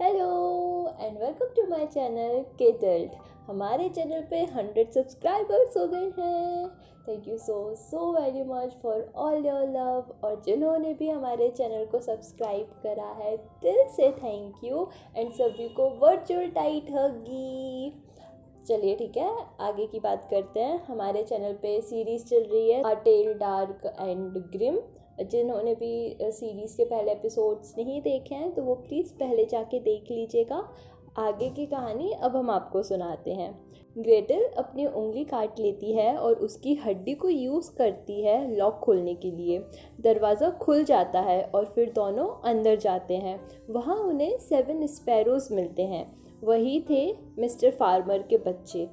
Hello and welcome to my channel केटल्ट। हमारे channel पे 100 सब्सक्राइबर्स हो गए हैं। Thank you so very much for all your love. और जिन्होंने भी हमारे चैनल को सब्सक्राइब करा है, दिल से थैंक यू एंड सभी को वर्चुअल टाइट हगी। चलिए ठीक है, आगे की बात करते हैं। हमारे चैनल पे सीरीज़ चल रही है अ टेल डार्क एंड ग्रिम। जिन्होंने भी सीरीज़ के पहले एपिसोड्स नहीं देखे हैं तो वो प्लीज़ पहले जाके देख लीजिएगा। आगे की कहानी अब हम आपको सुनाते हैं। ग्रेटल अपनी उंगली काट लेती है और उसकी हड्डी को यूज़ करती है लॉक खोलने के लिए। दरवाज़ा खुल जाता है और फिर दोनों अंदर जाते हैं। वहाँ उन्हें 7 स्पैरोज़ मिलते हैं। वही थे मिस्टर फार्मर के बच्चे।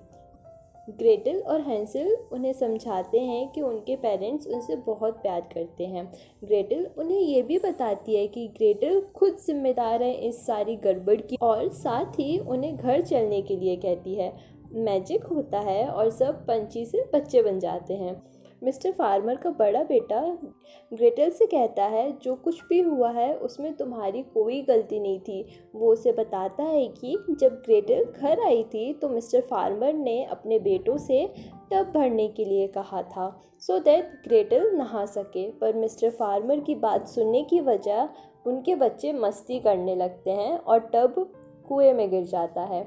ग्रेटल और हैंसल उन्हें समझाते हैं कि उनके पेरेंट्स उनसे बहुत प्यार करते हैं। ग्रेटल उन्हें ये भी बताती है कि ग्रेटल खुद जिम्मेदार है इस सारी गड़बड़ की, और साथ ही उन्हें घर चलने के लिए कहती है। मैजिक होता है और सब पंछी से बच्चे बन जाते हैं। मिस्टर फार्मर का बड़ा बेटा ग्रेटल से कहता है जो कुछ भी हुआ है उसमें तुम्हारी कोई गलती नहीं थी। वो उसे बताता है कि जब ग्रेटल घर आई थी तो मिस्टर फार्मर ने अपने बेटों से टब भरने के लिए कहा था सो दैट ग्रेटल नहा सके, पर मिस्टर फार्मर की बात सुनने की वजह उनके बच्चे मस्ती करने लगते हैं और टब कुएं में गिर जाता है।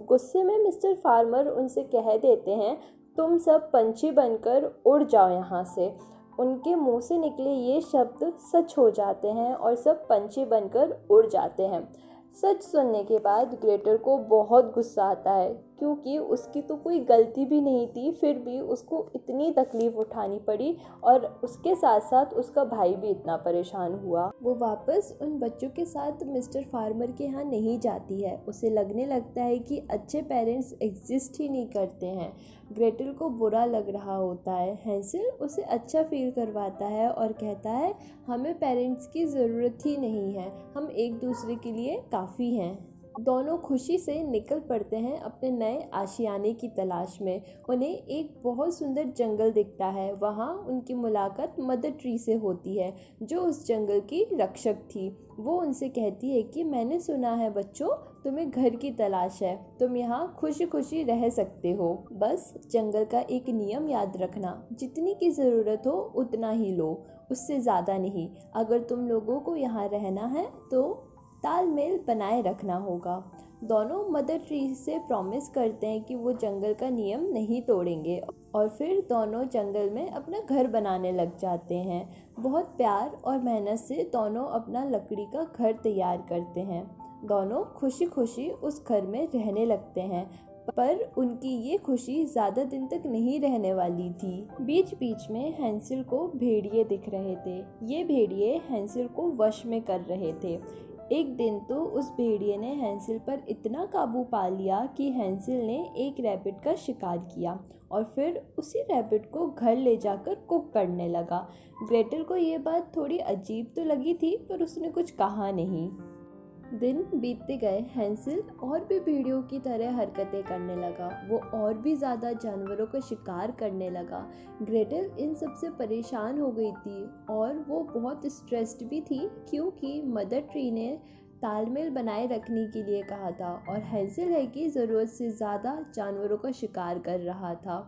गुस्से में मिस्टर फार्मर उनसे कह देते हैं तुम सब पंछी बनकर उड़ जाओ यहाँ से। उनके मुंह से निकले ये शब्द सच हो जाते हैं और सब पंछी बनकर उड़ जाते हैं। सच सुनने के बाद ग्रेटर को बहुत गुस्सा आता है क्योंकि उसकी तो कोई गलती भी नहीं थी, फिर भी उसको इतनी तकलीफ़ उठानी पड़ी और उसके साथ साथ उसका भाई भी इतना परेशान हुआ। वो वापस उन बच्चों के साथ मिस्टर फार्मर के यहाँ नहीं जाती है। उसे लगने लगता है कि अच्छे पेरेंट्स एग्जिस्ट ही नहीं करते हैं। ग्रेटल को बुरा लग रहा होता है। हैंसल उसे अच्छा फील करवाता है और कहता है हमें पेरेंट्स की ज़रूरत ही नहीं है, हम एक दूसरे के लिए काफ़ी हैं। दोनों खुशी से निकल पड़ते हैं अपने नए आशियाने की तलाश में। उन्हें एक बहुत सुंदर जंगल दिखता है। वहाँ उनकी मुलाकात मदर ट्री से होती है जो उस जंगल की रक्षक थी। वो उनसे कहती है कि मैंने सुना है बच्चों, तुम्हें घर की तलाश है, तुम यहाँ खुशी खुशी रह सकते हो। बस जंगल का एक नियम याद रखना, जितनी की ज़रूरत हो उतना ही लो, उससे ज़्यादा नहीं। अगर तुम लोगों को यहाँ रहना है तो तालमेल बनाए रखना होगा। दोनों मदर ट्री से प्रॉमिस करते हैं कि वो जंगल का नियम नहीं तोड़ेंगे और फिर दोनों जंगल में अपना घर बनाने लग जाते हैं। बहुत प्यार और मेहनत से दोनों अपना लकड़ी का घर तैयार करते हैं। दोनों खुशी खुशी उस घर में रहने लगते हैं, पर उनकी ये खुशी ज़्यादा दिन तक नहीं रहने वाली थी। बीच बीच में हैंसल को भेड़िए दिख रहे थे। ये भेड़िए हैंसल को वश में कर रहे थे। एक दिन तो उस भेड़िए ने हैंसल पर इतना काबू पा लिया कि हैंसल ने एक रैबिट का शिकार किया और फिर उसी रैबिट को घर ले जाकर कुक करने लगा। ग्रेटल को ये बात थोड़ी अजीब तो लगी थी, पर उसने कुछ कहा नहीं। दिन बीतते गए। हैंसल और भी भेड़ियों की तरह हरकतें करने लगा। वो और भी ज़्यादा जानवरों का शिकार करने लगा। ग्रेटल इन सब से परेशान हो गई थी और वो बहुत स्ट्रेस्ड भी थी क्योंकि मदर ट्री ने तालमेल बनाए रखने के लिए कहा था और हैंसल है कि ज़रूरत से ज़्यादा जानवरों का शिकार कर रहा था।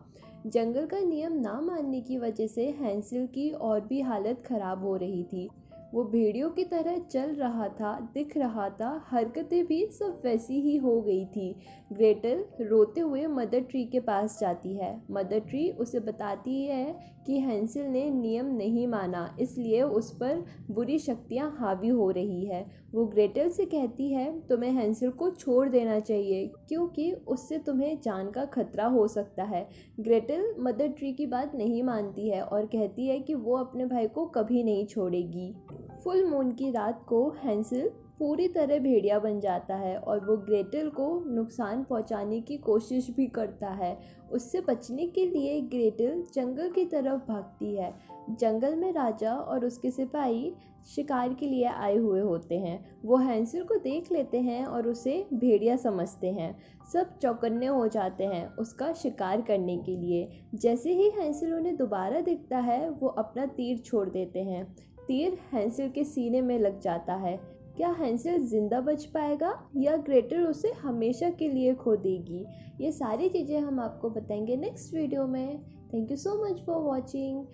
जंगल का नियम ना मानने की वजह से हैंसल की और भी हालत ख़राब हो रही थी। वो भेड़ियों की तरह चल रहा था, दिख रहा था, हरकतें भी सब वैसी ही हो गई थी। ग्रेटल रोते हुए मदर ट्री के पास जाती है। मदर ट्री उसे बताती है कि हैंसल ने नियम नहीं माना, इसलिए उस पर बुरी शक्तियाँ हावी हो रही है। वो ग्रेटल से कहती है तुम्हें हैंसल को छोड़ देना चाहिए क्योंकि उससे तुम्हें जान का खतरा हो सकता है। ग्रेटल मदर ट्री की बात नहीं मानती है और कहती है कि वो अपने भाई को कभी नहीं छोड़ेगी। फुल मून की रात को हैंसल पूरी तरह भेड़िया बन जाता है और वो ग्रेटल को नुकसान पहुंचाने की कोशिश भी करता है। उससे बचने के लिए ग्रेटल जंगल की तरफ भागती है। जंगल में राजा और उसके सिपाही शिकार के लिए आए हुए होते हैं। वो हैंसल को देख लेते हैं और उसे भेड़िया समझते हैं। सब चौकन्ने हो जाते हैं उसका शिकार करने के लिए। जैसे ही हैंसल उन्हें दोबारा दिखता है वो अपना तीर छोड़ देते हैं। तीर हैंसल के सीने में लग जाता है। क्या हैंसल जिंदा बच पाएगा या ग्रेटल उसे हमेशा के लिए खो देगी? ये सारी चीज़ें हम आपको बताएंगे नेक्स्ट वीडियो में। Thank you so much for watching.